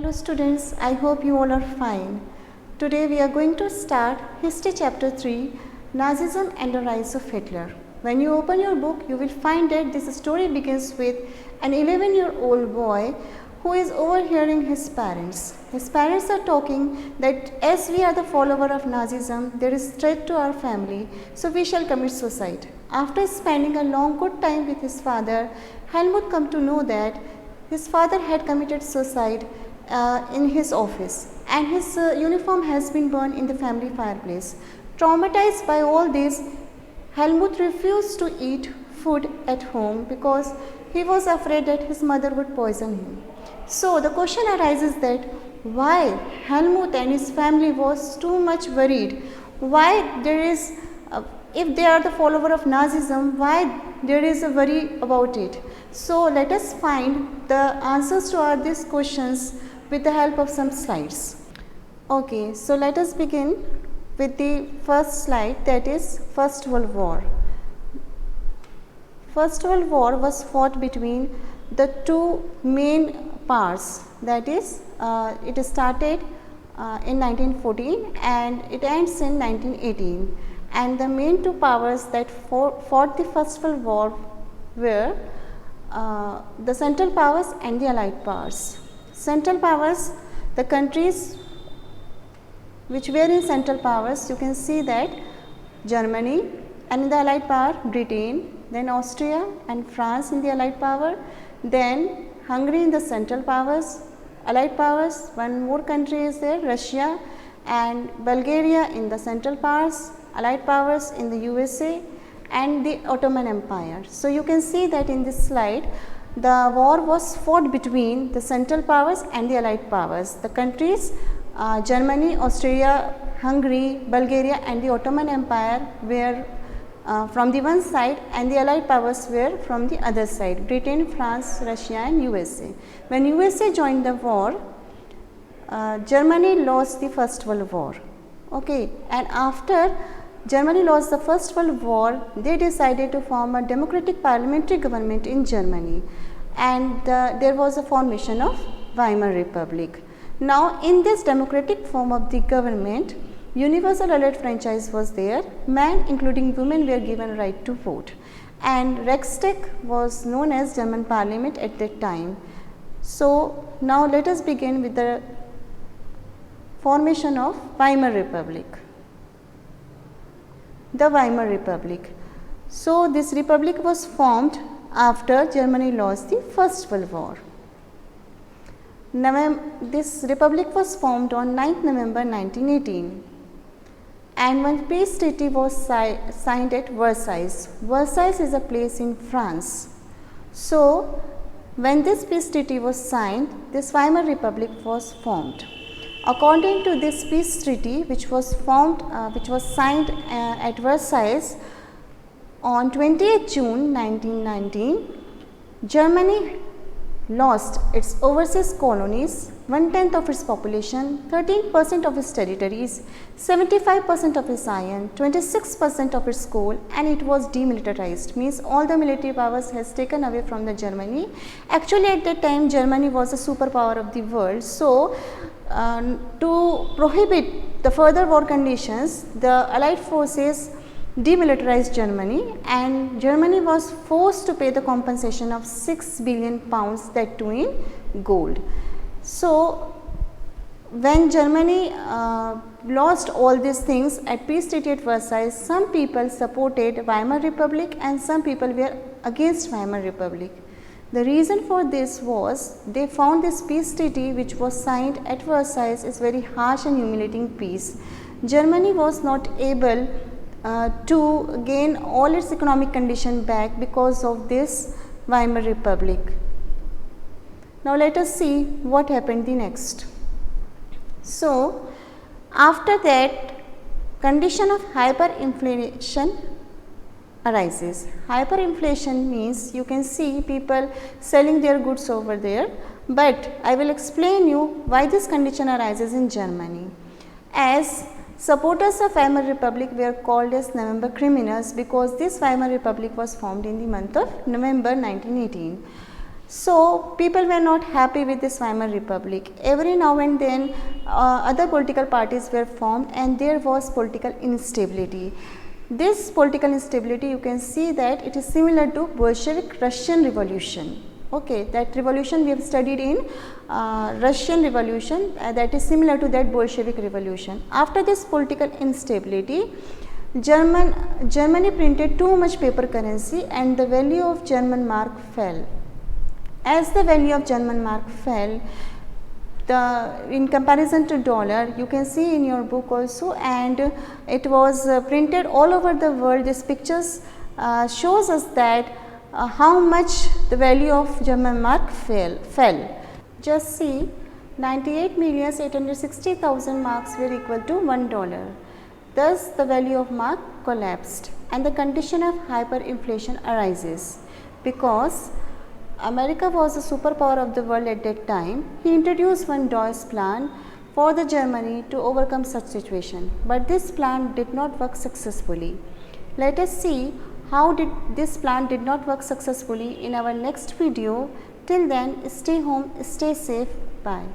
Hello students, I hope you all are fine. Today we are going to start History Chapter 3, Nazism and the Rise of Hitler. When you open your book, you will find that this story begins with an 11-year-old boy who is overhearing his parents. His parents are talking that as we are the follower of Nazism, there is threat to our family, so we shall commit suicide. After spending a long good time with his father, Helmut come to know that his father had committed suicide in his office and his uniform has been burned in the family fireplace. Traumatized by all this, Helmut refused to eat food at home because he was afraid that his mother would poison him. So the question arises that why Helmut and his family was too much worried, why there is if they are the follower of Nazism, why there is a worry about it. So let us find the answers to all these questions with the help of some slides. Okay, so let us begin with the first slide, that is First World War. First World War was fought between the two main powers, that is it started in 1914 and it ends in 1918. And the main two powers that fought the First World War were the Central Powers and the Allied Powers. Central Powers, the countries which were in Central Powers, you can see that Germany, and in the Allied Power Britain, then Austria and France in the Allied Power, then Hungary in the Central Powers, Allied Powers, one more country is there, Russia, and Bulgaria in the Central Powers, Allied Powers in the USA, and the Ottoman Empire. So you can see that in this slide the war was fought between the Central Powers and the Allied Powers. The countries Germany, Austria, Hungary, Bulgaria and the Ottoman Empire were from the one side and the Allied Powers were from the other side, Britain, France, Russia and USA. When USA joined the war, Germany lost the First World War. Okay, and after Germany lost the First World War, they decided to form a democratic parliamentary government in Germany, and there was a formation of Weimar Republic. Now in this democratic form of the government, universal allied franchise was there, men including women were given right to vote, and Reichstag was known as German parliament at that time. So now let us begin with the formation of Weimar Republic. The Weimar Republic. So this republic was formed after Germany lost the First World War. This republic was formed on 9th November 1918 and one peace treaty was signed at Versailles. Versailles is a place in France. So when this peace treaty was signed, this Weimar Republic was formed. According to this peace treaty, which was signed at Versailles on 28 June 1919, Germany lost its overseas colonies, 1/10 of its population, 13% of its territories, 75% of its iron, 26% of its coal, and it was demilitarized, means all the military powers has taken away from the Germany. Actually at that time Germany was a superpower of the world, so to prohibit the further war conditions, the Allied forces demilitarized Germany and Germany was forced to pay the compensation of 6 billion pounds, that too in gold. So when Germany lost all these things at peace treaty at Versailles, some people supported Weimar Republic and some people were against Weimar Republic. The reason for this was they found this peace treaty which was signed at Versailles is very harsh and humiliating peace. Germany was not able to gain all its economic condition back because of this Weimar Republic. Now let us see what happened the next. So after that, condition of hyperinflation arises. Hyperinflation means you can see people selling their goods over there, but I will explain you why this condition arises in Germany. As supporters of Weimar Republic were called as November criminals because this Weimar Republic was formed in the month of November 1918. So people were not happy with this Weimar Republic. Every now and then other political parties were formed and there was political instability. This political instability, you can see that it is similar to Bolshevik Russian Revolution. Okay, that revolution we have studied in Russian Revolution, that is similar to that Bolshevik Revolution. After this political instability, Germany printed too much paper currency and the value of German mark fell. As the value of German mark fell, in comparison to dollar, you can see in your book also, and it was printed all over the world. These pictures shows us that how much the value of German mark fell. Just see, 98,860,000 marks were equal to $1. Thus, the value of mark collapsed and the condition of hyperinflation arises because America was the superpower of the world at that time. He introduced one Dawes plan for the Germany to overcome such situation, but this plan did not work successfully. Let us see how this plan did not work successfully in our next video. Till then, stay home, stay safe, bye.